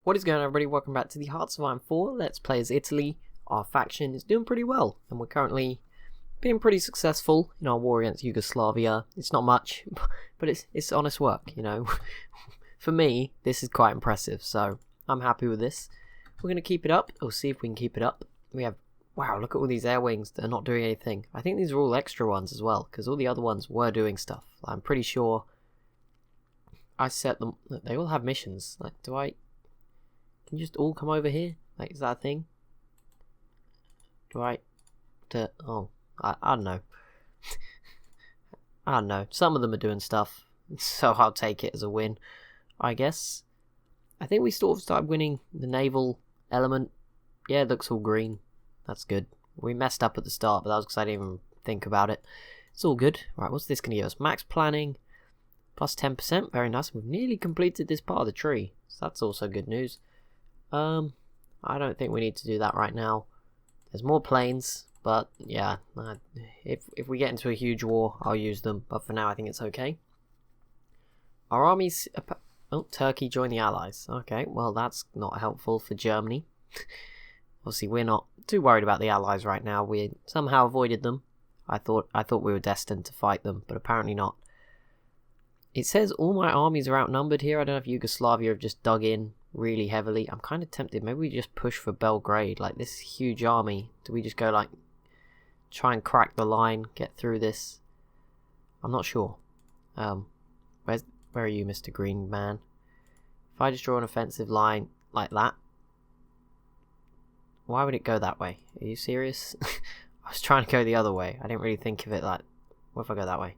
What is going on, everybody? Welcome back to the Hearts of Iron 4 Let's Play as Italy. Our faction is doing pretty well, and we're currently being pretty successful in our war against Yugoslavia. It's not much, but it's honest work, you know. For me, this is quite impressive, so I'm happy with this. We're going to keep it up. We'll see if we can keep it up. We have, wow, look at all these air wings that are not doing anything. I think these are all extra ones as well, because all the other ones were doing stuff. I'm pretty sure I set them, they all have missions. Like, can you just all come over here? Like, is that a thing? I don't know. I don't know. Some of them are doing stuff, so I'll take it as a win, I guess. I think we sort of started winning the naval element. Yeah, it looks all green. That's good. We messed up at the start, but that was because I didn't even think about it. It's all good. Right, what's this going to give us? Max planning, plus 10%. Very nice. We've nearly completed this part of the tree, so that's also good news. I don't think we need to do that right now. There's more planes, but yeah, if we get into a huge war, I'll use them. But for now, I think it's okay. Our armies... Oh, Turkey joined the Allies. Okay, well, that's not helpful for Germany. Obviously, we're not too worried about the Allies right now. We somehow avoided them. I thought we were destined to fight them, but apparently not. It says all my armies are outnumbered here. I don't know if Yugoslavia have just dug in really heavily. I'm kind of tempted. Maybe we just push for Belgrade. Like, this huge army. Do we just go, like, try and crack the line, get through this? I'm not sure. Where are you, Mr. Green Man? If I just draw an offensive line like that, why would it go that way? Are you serious? I was trying to go the other way. I didn't really think of it like, what if I go that way?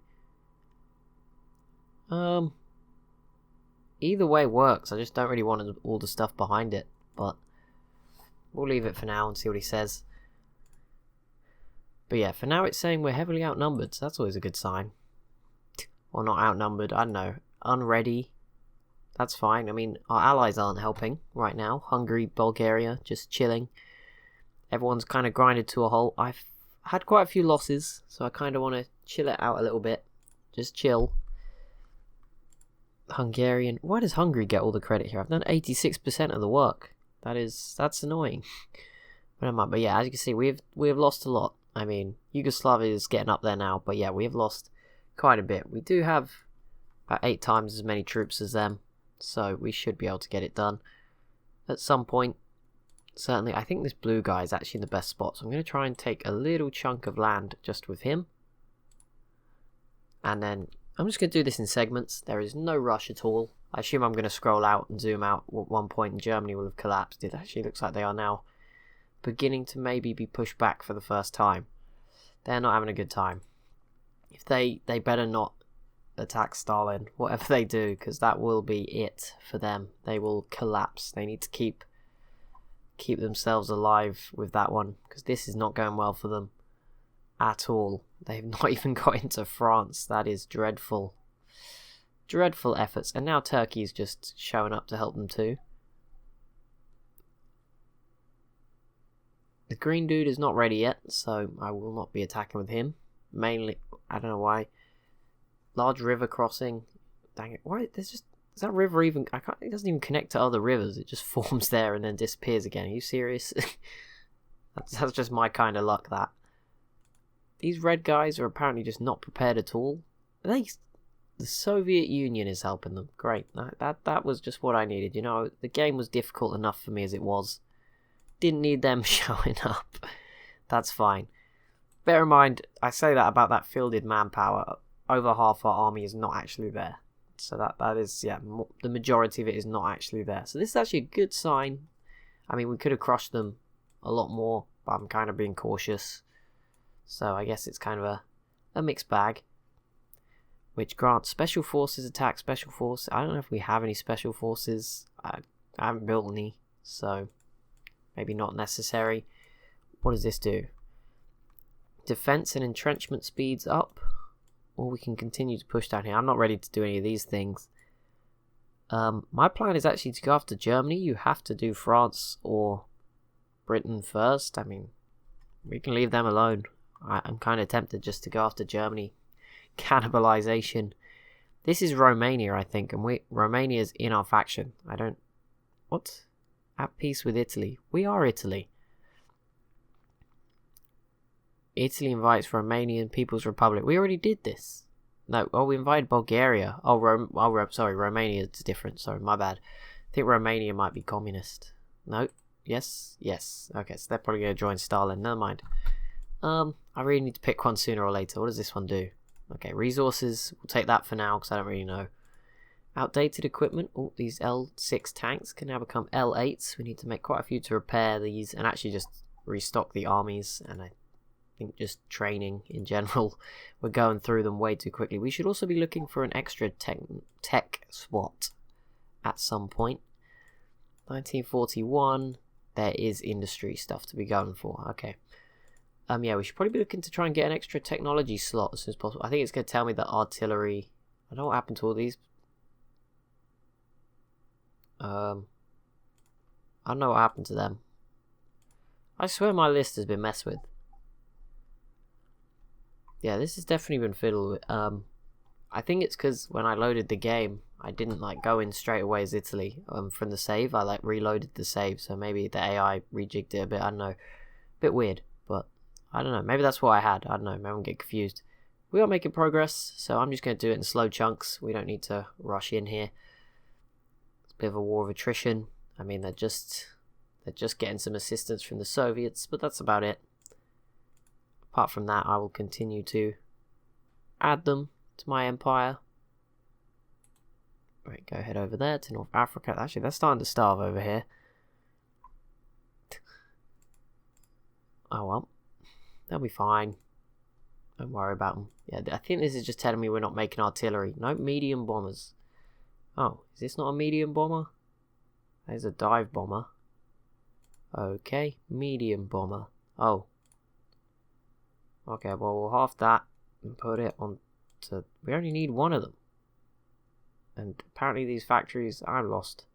Either way works. I just don't really want all the stuff behind it, but we'll leave it for now and see what he says. But yeah, for now it's saying we're heavily outnumbered, so that's always a good sign. Well, not outnumbered, I don't know. Unready. That's fine. I mean, our allies aren't helping right now. Hungary, Bulgaria, just chilling. Everyone's kind of grinded to a halt. I've had quite a few losses, so I kind of want to chill it out a little bit. Just chill. Hungarian. Why does Hungary get all the credit here? I've done 86% of the work. That's annoying. But yeah, as you can see, we have lost a lot. I mean, Yugoslavia is getting up there now, but yeah, we have lost quite a bit. We do have about 8 times as many troops as them, so we should be able to get it done at some point. Certainly, I think this blue guy is actually in the best spot, so I'm going to try and take a little chunk of land just with him. And then I'm just going to do this in segments. There is no rush at all. I assume I'm going to scroll out and zoom out at one point and Germany will have collapsed. It actually looks like they are now beginning to maybe be pushed back for the first time. They're not having a good time. If they better not attack Stalin, whatever they do, because that will be it for them. They will collapse. They need to keep themselves alive with that one, because this is not going well for them at all. They've not even got into France. That is dreadful. Dreadful efforts. And now Turkey's just showing up to help them too. The green dude is not ready yet, so I will not be attacking with him. Mainly, I don't know why. Large river crossing. Dang it. Why? Is that river even... it doesn't even connect to other rivers. It just forms there and then disappears again. Are you serious? That's just my kind of luck, that. These red guys are apparently just not prepared at all. The Soviet Union is helping them. Great. That was just what I needed. You know, the game was difficult enough for me as it was. Didn't need them showing up. That's fine. Bear in mind, I say that about that fielded manpower. Over half our army is not actually there. So that is, yeah, the majority of it is not actually there. So this is actually a good sign. I mean, we could have crushed them a lot more, but I'm kind of being cautious. So I guess it's kind of a mixed bag. Which grants special forces attack special force. I don't know if we have any special forces. I haven't built any, so maybe not necessary. What does this do? Defense and entrenchment speeds up. Or we can continue to push down here. I'm not ready to do any of these things. My plan is actually to go after Germany. You have to do France or Britain first. I mean, we can leave them alone. I'm kind of tempted just to go after Germany. Cannibalization. This is Romania, I think, and Romania's in our faction. I don't... What? At peace with Italy. We are Italy. Italy invites Romanian People's Republic. We already did this. No, we invited Bulgaria. Sorry, Romania is different. Sorry, my bad. I think Romania might be communist. No? Yes? Yes. Okay, so they're probably going to join Stalin. Never mind. I really need to pick one sooner or later. What does this one do? Okay, resources. We'll take that for now because I don't really know. Outdated equipment. Oh, these L6 tanks can now become L8s. We need to make quite a few to repair these and actually just restock the armies. And I think just training in general, we're going through them way too quickly. We should also be looking for an extra tech SWAT at some point. 1941. There is industry stuff to be going for. Okay. Yeah, we should probably be looking to try and get an extra technology slot as soon as possible. I think it's going to tell me that artillery... I don't know what happened to all these. I don't know what happened to them. I swear my list has been messed with. Yeah, this has definitely been fiddled with. I think it's because when I loaded the game, I didn't like go in straight away as Italy from the save. I like reloaded the save, so maybe the AI rejigged it a bit. I don't know. Bit weird, but I don't know. Maybe that's what I had. I don't know. Maybe I'm getting confused. We are making progress, so I'm just going to do it in slow chunks. We don't need to rush in here. It's a bit of a war of attrition. I mean, they're just getting some assistance from the Soviets, but that's about it. Apart from that, I will continue to add them to my empire. Right, go ahead over there to North Africa. Actually, they're starting to starve over here. Oh well. They'll be fine. Don't worry about them. Yeah, I think this is just telling me we're not making artillery. No medium bombers. Oh, is this not a medium bomber? There's a dive bomber. Okay, medium bomber. Oh. Okay, well, we'll half that and put it on to... We only need one of them. And apparently these factories are lost.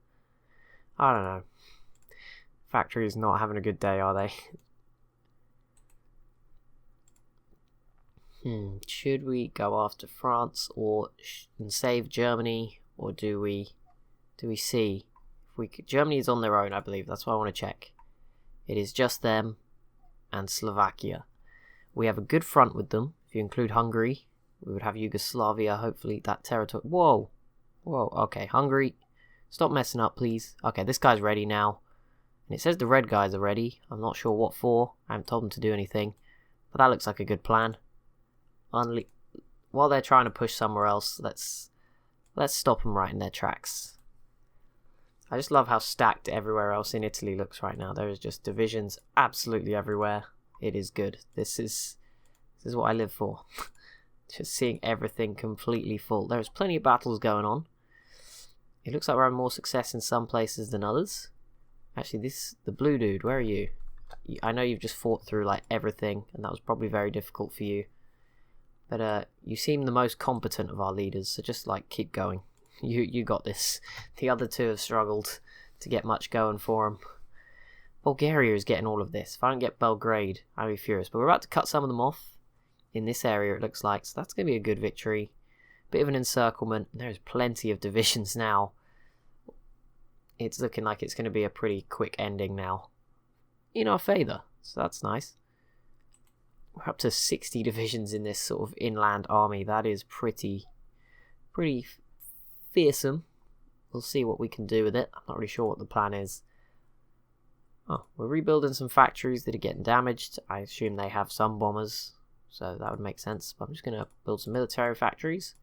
I don't know. Factories not having a good day, are they? Should we go after France or and save Germany, or do we see if we could... Germany is on their own, I believe. That's what I want to check. It is just them and Slovakia. We have a good front with them. If you include Hungary, we would have Yugoslavia. Hopefully that territory... Whoa, okay, Hungary, stop messing up, please. Okay, this guy's ready now, and it says the red guys are ready. I'm not sure what for. I haven't told them to do anything, but that looks like a good plan. While they're trying to push somewhere else, let's stop them right in their tracks. I just love how stacked everywhere else in Italy looks right now. There is just divisions absolutely everywhere. It is good. This is what I live for. Just seeing everything completely full. There's plenty of battles going on. It looks like we're having more success in some places than others. Actually, the blue dude, where are you? I know you've just fought through like everything, and that was probably very difficult for you. But you seem the most competent of our leaders, so just like keep going. You got this. The other two have struggled to get much going for them. Bulgaria is getting all of this. If I don't get Belgrade, I'll be furious. But we're about to cut some of them off in this area, it looks like. So that's going to be a good victory. Bit of an encirclement. There's plenty of divisions now. It's looking like it's going to be a pretty quick ending now. In our favour. So that's nice. We're up to 60 divisions in this sort of inland army. That is pretty fearsome. We'll see what we can do with it. I'm not really sure what the plan is. Oh, we're rebuilding some factories that are getting damaged. I assume they have some bombers, so that would make sense. But I'm just going to build some military factories.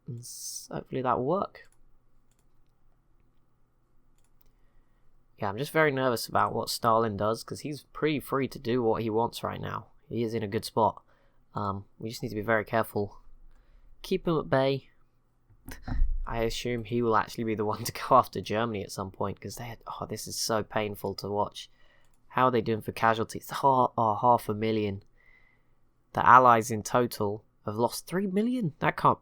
And hopefully that will work. Yeah, I'm just very nervous about what Stalin does, because he's pretty free to do what he wants right now. He is in a good spot. We just need to be very careful. Keep him at bay. I assume he will actually be the one to go after Germany at some point, because this is so painful to watch. How are they doing for casualties? 500,000. The Allies in total have lost 3 million. That can't.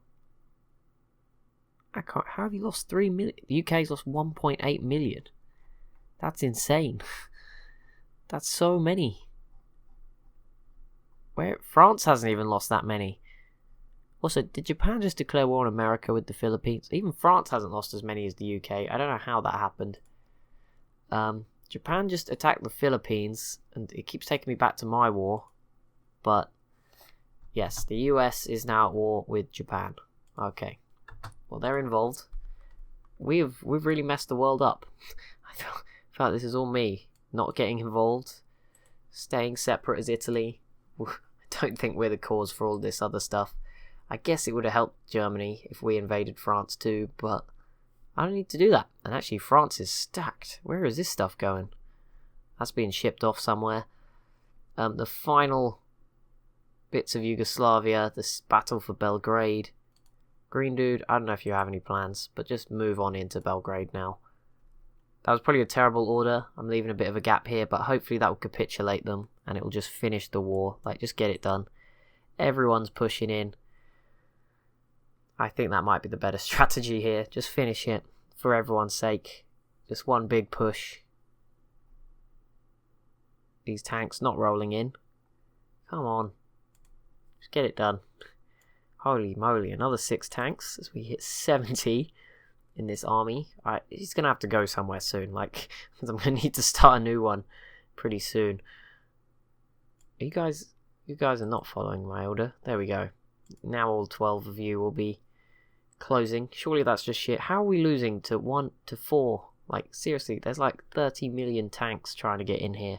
How have you lost 3 million? The UK's lost 1.8 million. That's insane. That's so many. France hasn't even lost that many. Also, did Japan just declare war on America with the Philippines? Even France hasn't lost as many as the UK. I don't know how that happened. Japan just attacked the Philippines, and it keeps taking me back to my war. But yes, the US is now at war with Japan. Okay, well, they're involved. We've really messed the world up. I feel like this is all me not getting involved, staying separate as Italy. I don't think we're the cause for all this other stuff. I guess it would have helped Germany if we invaded France too, but I don't need to do that. And actually, France is stacked. Where is this stuff going? That's being shipped off somewhere. The final bits of Yugoslavia, this battle for Belgrade. Green Dude, I don't know if you have any plans, but just move on into Belgrade now. That was probably a terrible order. I'm leaving a bit of a gap here, but hopefully that will capitulate them, and it will just finish the war. Like, just get it done. Everyone's pushing in. I think that might be the better strategy here. Just finish it, for everyone's sake. Just one big push. These tanks not rolling in. Come on. Just get it done. Holy moly, another 6 tanks as we hit 70 in this army. He's going to have to go somewhere soon. Like, I'm going to need to start a new one pretty soon. You guys are not following my order. There we go. Now all 12 of you will be closing. Surely that's just shit. How are we losing to 1 to 4? Like, seriously, there's like 30 million tanks trying to get in here.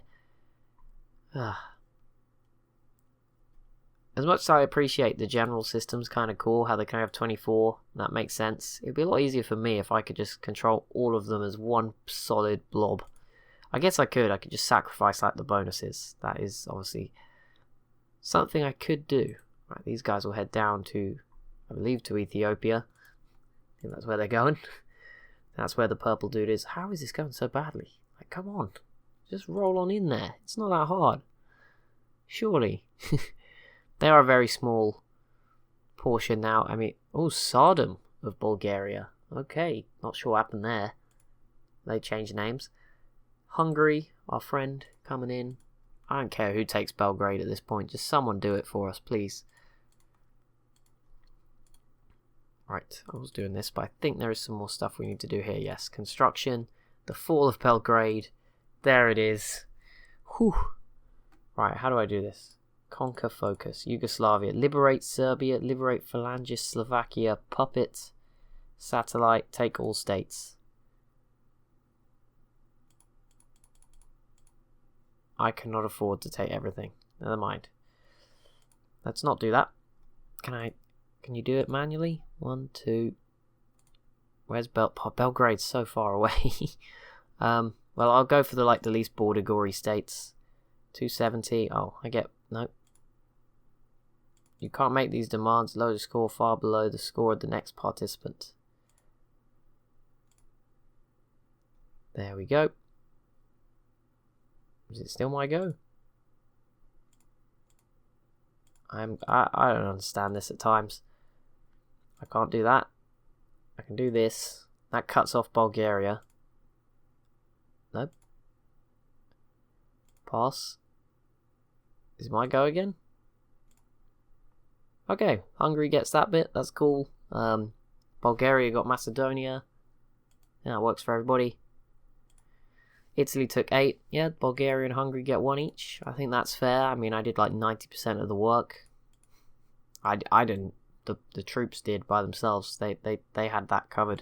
As much as I appreciate the general system's kind of cool, how they can have 24, that makes sense. It'd be a lot easier for me if I could just control all of them as one solid blob. I guess I could just sacrifice like the bonuses. That is obviously something I could do. Right, these guys will head down to, I believe, to Ethiopia. I think that's where they're going. That's where the purple dude is. How is this going so badly? Like, come on. Just roll on in there. It's not that hard. Surely. They are a very small portion now. I mean, Sardom of Bulgaria. Okay, not sure what happened there. They changed names. Hungary, our friend, coming in. I don't care who takes Belgrade at this point. Just someone do it for us, please. Right, I was doing this, but I think there is some more stuff we need to do here. Yes, construction, the fall of Belgrade. There it is. Whew. Right, how do I do this? Conquer, focus. Yugoslavia. Liberate Serbia. Liberate Phalangist Slovakia. Puppet. Satellite. Take all states. I cannot afford to take everything. Never mind. Let's not do that. Can you do it manually? 1, 2. Where's Belgrade's so far away. Well, I'll go for the least border gory states. 270. Oh, no. You can't make these demands. Lower the score far below the score of the next participant. There we go. Is it still my go? I don't understand this at times. I can't do that. I can do this. That cuts off Bulgaria. Nope. Pass. Is my go again? Okay, Hungary gets that bit. That's cool. Bulgaria got Macedonia. Yeah, that works for everybody. Italy took 8. Yeah, Bulgaria and Hungary get 1 each. I think that's fair. I mean, I did like 90% of the work. I didn't. The troops did by themselves. They had that covered.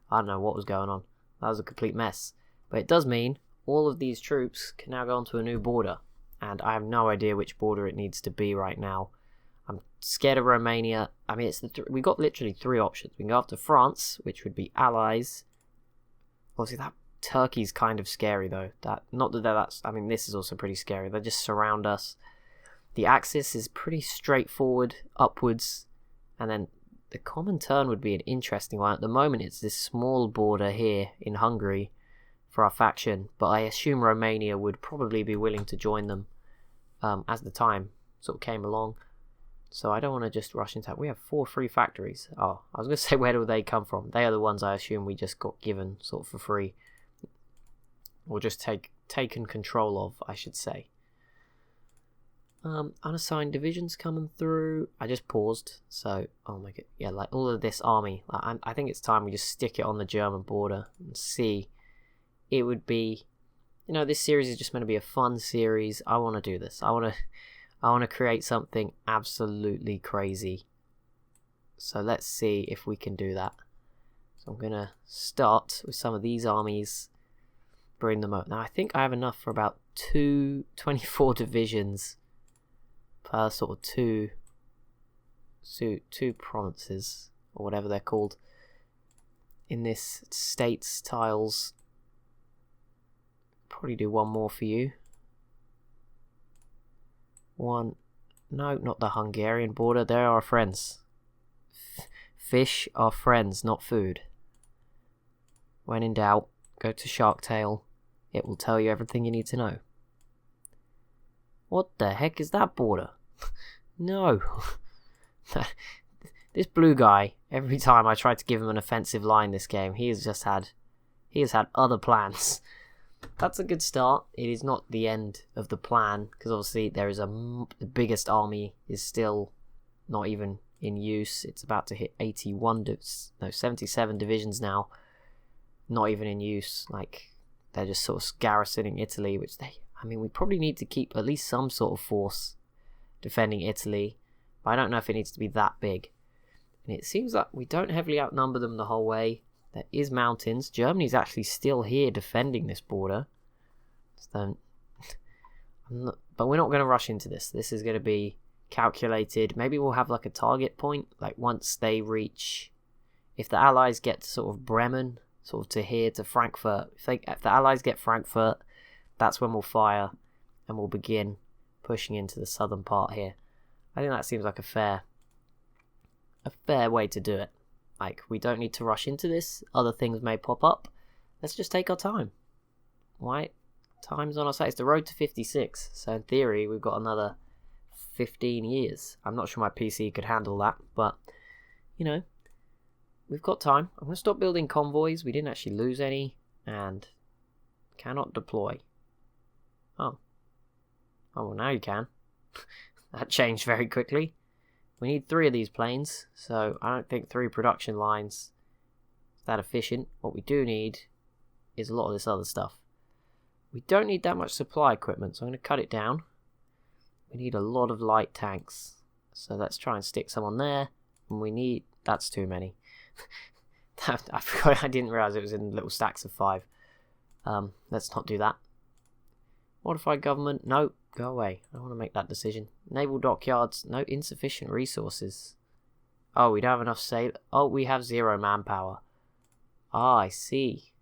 I don't know what was going on. That was a complete mess. But it does mean all of these troops can now go onto a new border. And I have no idea which border it needs to be right now. I'm scared of Romania. I mean, we got literally 3 options. We can go after France, which would be allies. Obviously, that Turkey's kind of scary though. I mean, this is also pretty scary. They just surround us. The axis is pretty straightforward, upwards, and then the common turn would be an interesting one. At the moment, it's this small border here in Hungary for our faction, but I assume Romania would probably be willing to join them as the time sort of came along. So I don't want to just rush into that. We have 4 free factories. Oh, I was going to say, where do they come from? They are the ones I assume we just got given sort of for free. Or just taken control of, I should say. Unassigned divisions coming through. I just paused, so oh my god, yeah, like all of this army. Like, I think it's time we just stick it on the German border and see. It would be, you know, this series is just meant to be a fun series. I want to do this. I want to create something absolutely crazy. So let's see if we can do that. So I'm gonna start with some of these armies, bring them up. Now I think I have enough for about 24 divisions per sort of two provinces, or whatever they're called in this states tiles. Probably do one more for you. One, no, not the Hungarian border. They're our friends. Fish are friends, not food. When in doubt, go to Shark Tale. It will tell you everything you need to know. What the heck is that border? No. This blue guy, every time I try to give him an offensive line this game, he has had other plans. That's a good start. It is not the end of the plan, because obviously there is the biggest army is still not even in use. It's about to hit 77 divisions now, not even in use. Like, they're just sort of garrisoning Italy, which we probably need to keep at least some sort of force defending Italy, but I don't know if it needs to be that big. And it seems like we don't heavily outnumber them the whole way. There is mountains. Germany's actually still here defending this border. So, but we're not going to rush into this. This is going to be calculated. Maybe we'll have like a target point, like once they reach, if the Allies get to sort of Bremen, sort of to here to Frankfurt, if the Allies get Frankfurt, that's when we'll fire and we'll begin pushing into the southern part here. I think that seems like a fair way to do it. Like, we don't need to rush into this. Other things may pop up. Let's just take our time. Right? Time's on our side. It's the road to 56. So in theory, we've got another 15 years. I'm not sure my PC could handle that, but, you know, we've got time. I'm going to stop building convoys. We didn't actually lose any. And cannot deploy. Oh, well, now you can. That changed very quickly. We need 3 of these planes, so I don't think 3 production lines is that efficient. What we do need is a lot of this other stuff. We don't need that much supply equipment, so I'm going to cut it down. We need a lot of light tanks, so let's try and stick some on there. And that's too many. I forgot, I didn't realise it was in little stacks of 5. Let's not do that. Modified government, no, go away. I don't want to make that decision. Naval dockyards, no, insufficient resources. Oh, we don't have enough sail. Oh, we have 0 manpower. Ah, I see.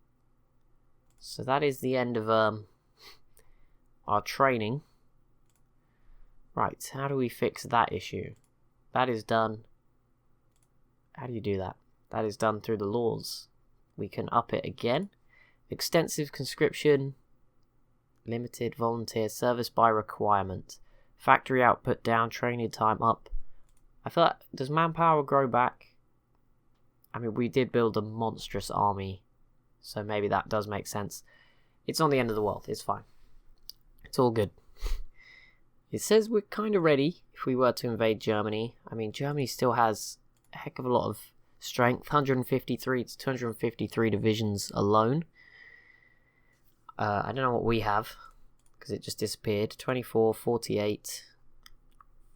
So that is the end of our training. Right, how do we fix that issue? That is done. How do you do that? That is done through the laws. We can up it again. Extensive conscription. Limited volunteer service by requirement. Factory output down, training time up. I feel like, does manpower grow back? I mean, we did build a monstrous army, so maybe that does make sense. It's not the end of the world, it's fine. It's all good. It says we're kind of ready if we were to invade Germany. I mean, Germany still has a heck of a lot of strength. 153 to 253 divisions alone. I don't know what we have, because it just disappeared. 24, 48,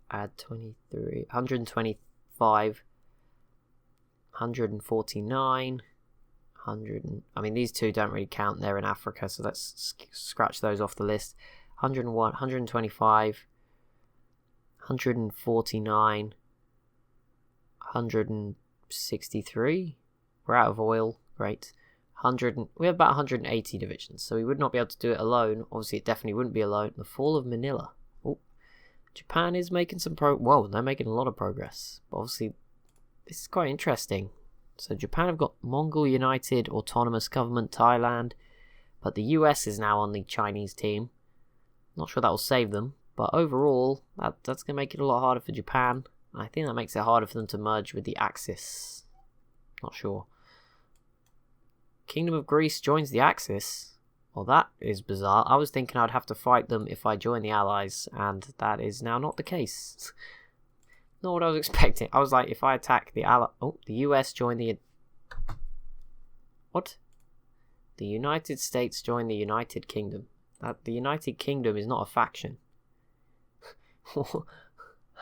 add 23, 125, 149, 100. I mean, these two don't really count. They're in Africa, so let's scratch those off the list. 101, 125, 149, 163. We're out of oil. Great. We have about 180 divisions, so we would not be able to do it alone. Obviously, it definitely wouldn't be alone. The fall of Manila. Oh, Japan is making some Whoa, they're making a lot of progress. But obviously, this is quite interesting. So Japan have got Mongol United Autonomous Government, Thailand, but the US is now on the Chinese team. Not sure that will save them, but overall, that's going to make it a lot harder for Japan. I think that makes it harder for them to merge with the Axis. Not sure. Kingdom of Greece joins the Axis. Well, that is bizarre. I was thinking I'd have to fight them if I join the Allies, and that is now not the case. Not what I was expecting. I was like, if I attack the the US join the... What? The United States join the United Kingdom. The United Kingdom is not a faction.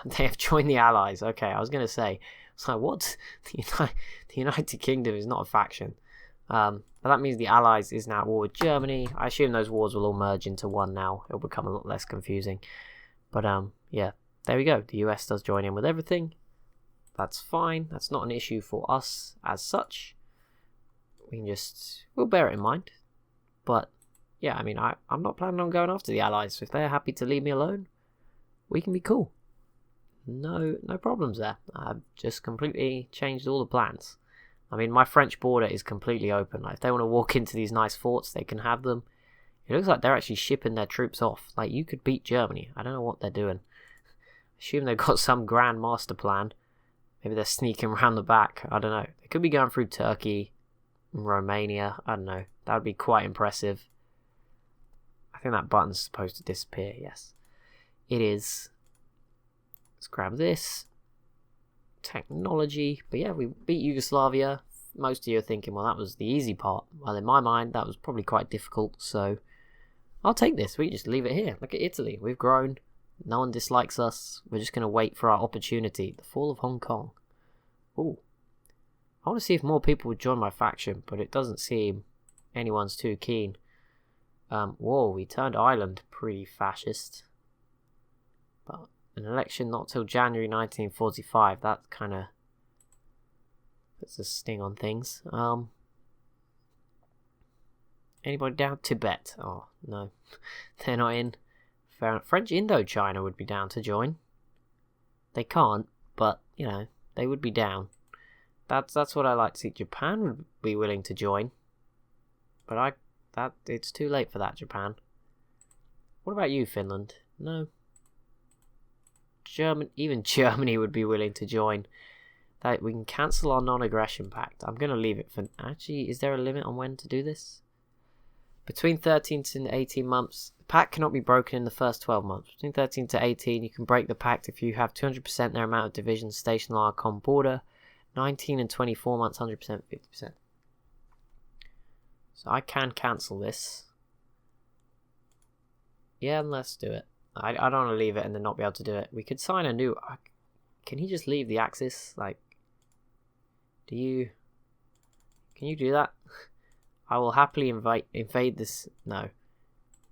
They have joined the Allies. Okay, I was going to say, it's like, what? The United Kingdom is not a faction. But that means the Allies is now at war with Germany. I assume those wars will all merge into one now. It'll become a lot less confusing. But yeah, there we go. The US does join in with everything. That's fine. That's not an issue for us as such. We'll bear it in mind. But yeah, I mean, I'm not planning on going after the Allies. So if they're happy to leave me alone, we can be cool. No problems there. I've just completely changed all the plans. I mean, my French border is completely open. Like, if they want to walk into these nice forts, they can have them. It looks like they're actually shipping their troops off. Like, you could beat Germany. I don't know what they're doing. I assume they've got some grand master plan. Maybe they're sneaking around the back. I don't know. They could be going through Turkey, Romania. I don't know. That would be quite impressive. I think that button's supposed to disappear. Yes, it is. Let's grab this. Technology. But yeah, we beat Yugoslavia. Most of you are thinking, well, that was the easy part. Well, in my mind, that was probably quite difficult. So I'll take this. We just leave it here. Look at Italy. We've grown. No one dislikes us. We're just going to wait for our opportunity. The fall of Hong Kong. Ooh. I want to see if more people would join my faction, but it doesn't seem anyone's too keen. Whoa, we turned Ireland pretty fascist. But an election not till January 1945, that kind of puts a sting on things. Anybody down? Tibet? Oh, no. They're not in. French Indochina would be down to join. They can't, but, you know, they would be down. That's what I like to see. Japan would be willing to join. But it's too late for that, Japan. What about you, Finland? No. Even Germany would be willing to join. That we can cancel our non-aggression pact. I'm going to leave it for... Actually, is there a limit on when to do this? Between 13 to 18 months, the pact cannot be broken in the first 12 months. Between 13 to 18, you can break the pact if you have 200% their amount of divisions stationed along a common border. 19 and 24 months, 100%, 50%. So I can cancel this. Yeah, let's do it. I don't want to leave it and then not be able to do it. We could sign a new... Can he just leave the Axis? Like, can you do that? I will happily invade this... No.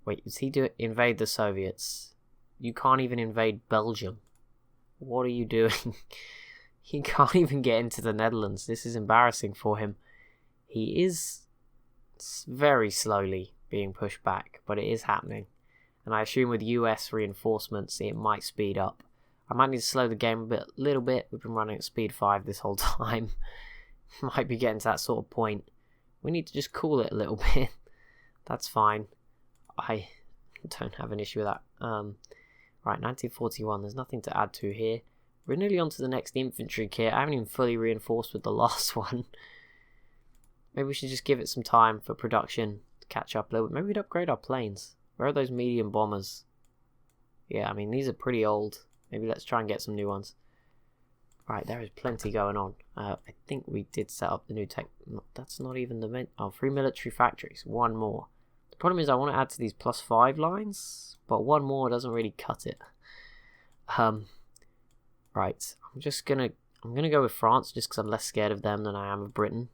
Wait, is he invade the Soviets? You can't even invade Belgium. What are you doing? He can't even get into the Netherlands. This is embarrassing for him. He is very slowly being pushed back, but it is happening. And I assume with US reinforcements, it might speed up. I might need to slow the game a little bit. We've been running at speed 5 this whole time. Might be getting to that sort of point. We need to just cool it a little bit. That's fine. I don't have an issue with that. Right, 1941. There's nothing to add to here. We're nearly on to the next infantry kit. I haven't even fully reinforced with the last one. Maybe we should just give it some time for production to catch up a little bit. Maybe we'd upgrade our planes. Where are those medium bombers? Yeah, I mean, these are pretty old. Maybe let's try and get some new ones. Right, there is plenty going on. I think we did set up the new tech. That's not even the... 3 military factories. One more. The problem is I want to add to these +5 lines, but one more doesn't really cut it. Right, I'm gonna go with France just because I'm less scared of them than I am of Britain.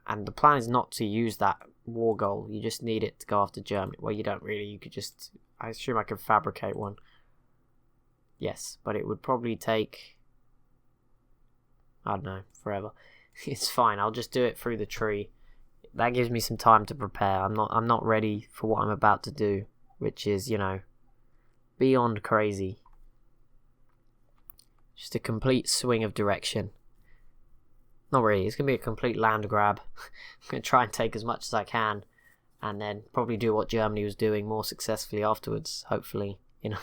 And the plan is not to use that war goal. You just need it to go after Germany. Well, you don't really. You could just... I assume I could fabricate one. Yes, but it would probably take... I don't know, forever. It's fine. I'll just do it through the tree. That gives me some time to prepare. I'm not ready for what I'm about to do, which is, you know, beyond crazy. Just a complete swing of direction. Not really. It's going to be a complete land grab. I'm going to try and take as much as I can, and then probably do what Germany was doing more successfully afterwards, hopefully. You know,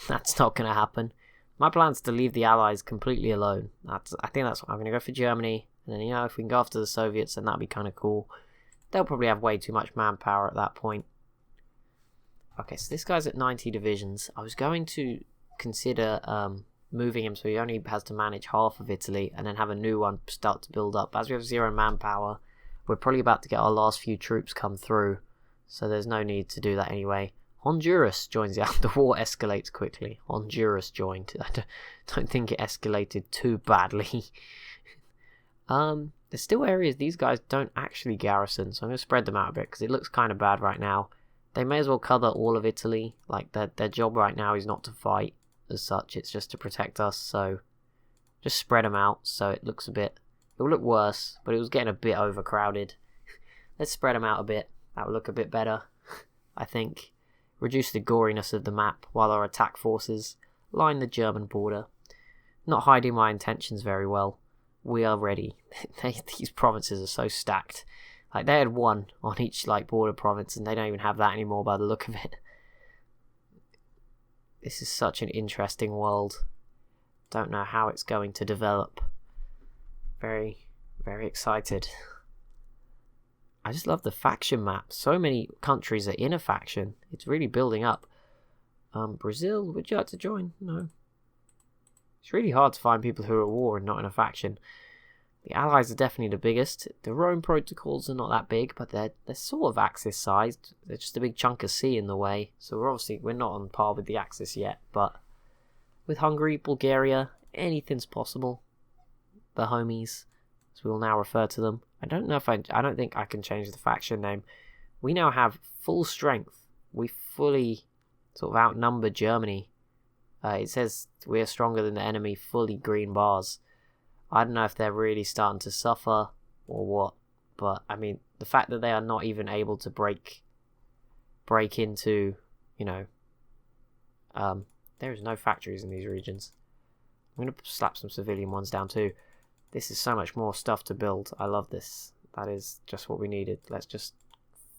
that's not going to happen. My plan is to leave the Allies completely alone. I think that's what I'm going to go for Germany, and then, you know, if we can go after the Soviets, then that'd be kind of cool. they'll probably have way too much manpower at that point. Okay, so this guy's at 90 divisions. I was going to consider moving him so he only has to manage half of Italy and then have a new one start to build up. But as we have 0 manpower, we're probably about to get our last few troops come through, so there's no need to do that anyway. Honduras joins the the war escalates quickly. Honduras joined. I don't think it escalated too badly. There's still areas these guys don't actually garrison, so I'm going to spread them out a bit because it looks kind of bad right now. They may as well cover all of Italy. Like, their job right now is not to fight as such, it's just to protect us, so just spread them out so it looks a bit... It will look worse, but it was getting a bit overcrowded. Let's spread them out a bit. That will look a bit better, I think. Reduce the goriness of the map while our attack forces line the German border. Not hiding my intentions very well. We are ready. These provinces are so stacked. Like, they had 1 on each border province, and they don't even have that anymore by the look of it. This is such an interesting world. Don't know how it's going to develop. Very, very excited. I just love the faction map. So many countries are in a faction. It's really building up. Brazil, would you like to join? No. It's really hard to find people who are at war and not in a faction. The Allies are definitely the biggest. The Rome protocols are not that big, but they're sort of Axis sized. They're just a big chunk of sea in the way. So we're not on par with the Axis yet, but with Hungary, Bulgaria, anything's possible. The homies, as we will now refer to them. I don't think I can change the faction name. We now have full strength. We fully sort of outnumber Germany. It says we are stronger than the enemy, fully green bars. I don't know if they're really starting to suffer or what, but I mean, the fact that they are not even able to break into, there is no factories in these regions. I'm going to slap some civilian ones down too. This is so much more stuff to build. I love this. That is just what we needed. Let's just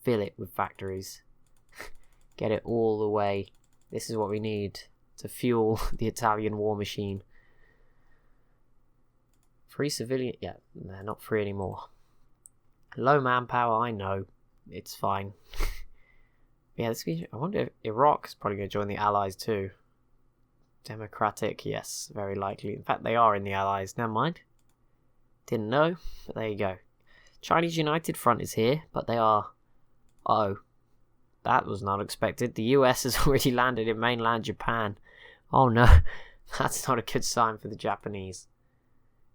fill it with factories. Get it all the way. This is what we need to fuel the Italian war machine. Free civilian... Yeah, they're not free anymore. Low manpower, I know. It's fine. Yeah, I wonder if Iraq is probably going to join the Allies too. Democratic, yes, very likely. In fact, they are in the Allies. Never mind. Didn't know, but there you go. Chinese United Front is here, but they are... Uh-oh. That was not expected. The US has already landed in mainland Japan. Oh no, that's not a good sign for the Japanese.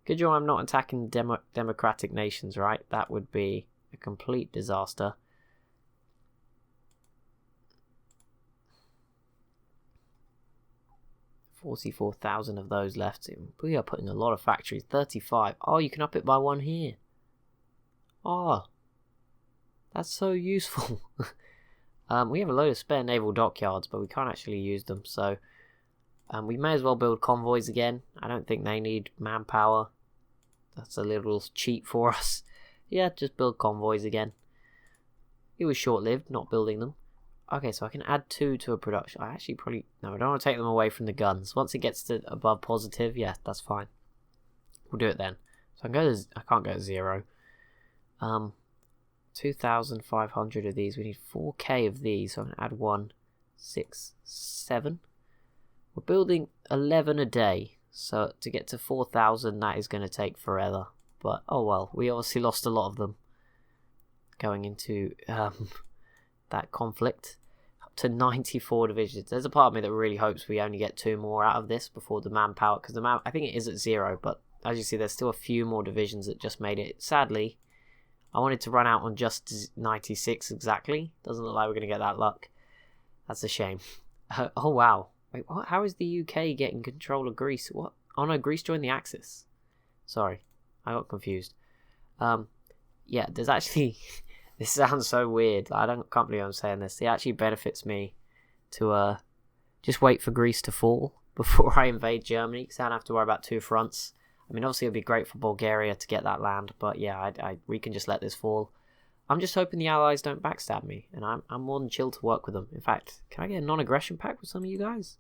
Good job I'm not attacking democratic nations, right? That would be a complete disaster. $44,000 of those left. We are putting a lot of factories. 35. Oh, you can up it by 1 here. Oh, that's so useful. We have a load of spare naval dockyards, but we can't actually use them, so we may as well build convoys again. I don't think they need manpower. That's a little cheap for us. Yeah, just build convoys again. It was short-lived, not building them. Okay, so I can add 2 to a production. I actually probably... No, I don't want to take them away from the guns. Once it gets to above positive, yeah, that's fine. We'll do it then. So I can't go to 0. 2,500 of these. We need 4k of these, so I'm going to add 1, 6, 7. We're building 11 a day, so to get to 4,000, that is going to take forever. But, oh well, we obviously lost a lot of them going into that conflict. Up to 94 divisions. There's a part of me that really hopes we only get 2 more out of this before the manpower, because I think it is at 0, but as you see, there's still a few more divisions that just made it. Sadly, I wanted to run out on just 96 exactly. Doesn't look like we're going to get that luck. That's a shame. Oh wow. Wait, what? How is the UK getting control of Greece? What? Oh no, Greece joined the Axis. Sorry, I got confused. Yeah, there's actually... This sounds so weird. Can't believe I'm saying this. It actually benefits me to just wait for Greece to fall before I invade Germany, because I don't have to worry about 2 fronts. I mean, obviously it would be great for Bulgaria to get that land, but yeah, we can just let this fall. I'm just hoping the Allies don't backstab me, and I'm more than chill to work with them. In fact, can I get a non-aggression pact with some of you guys?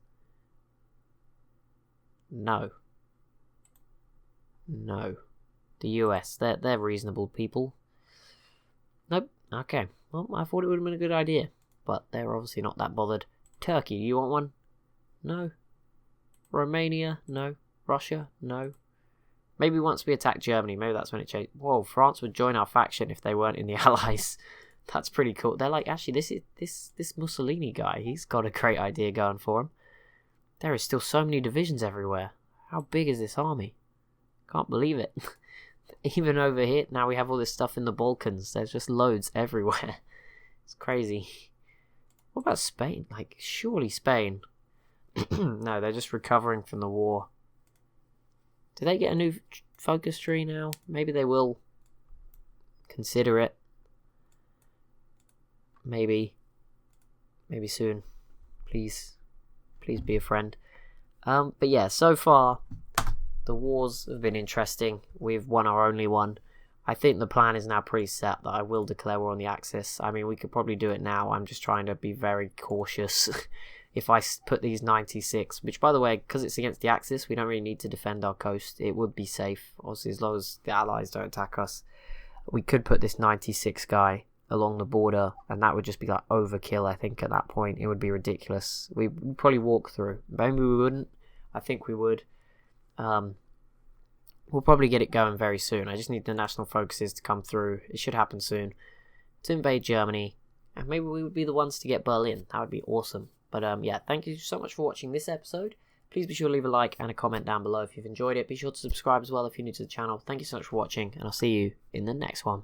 No. No. The US, they're reasonable people. Nope, Okay, well, I thought it would have been a good idea, but they're obviously not that bothered. Turkey, you want one? No. Romania? No. Russia? No. Maybe once we attack Germany, maybe that's when it changed. Whoa, France would join our faction if they weren't in the Allies. That's pretty cool. They're like, actually, this Mussolini guy, he's got a great idea going for him. There is still so many divisions everywhere. How big is this army? Can't believe it. Even over here, now we have all this stuff in the Balkans. There's just loads everywhere. It's crazy. What about Spain? Like, surely Spain. No, they're just recovering from the war. Do they get a new focus tree now? Maybe they will consider it. Maybe soon. Please be a friend. But yeah, so far the wars have been interesting. We've won our only one. I think the plan is now pretty set that I will declare war on the Axis. I mean, we could probably do it now. I'm just trying to be very cautious. If I put these 96, which by the way, because it's against the Axis, we don't really need to defend our coast. It would be safe, obviously, as long as the Allies don't attack us. We could put this 96 guy along the border, and that would just be like overkill. I think at that point it would be ridiculous. We'd probably walk through. Maybe we wouldn't. I think we would. We'll probably get it going very soon. I just need the national focuses to come through. It should happen soon. To invade Germany, and maybe we would be the ones to get Berlin. That would be awesome. But yeah, thank you so much for watching this episode. Please be sure to leave a like and a comment down below if you've enjoyed it. Be sure to subscribe as well if you're new to the channel. Thank you so much for watching, and I'll see you in the next one.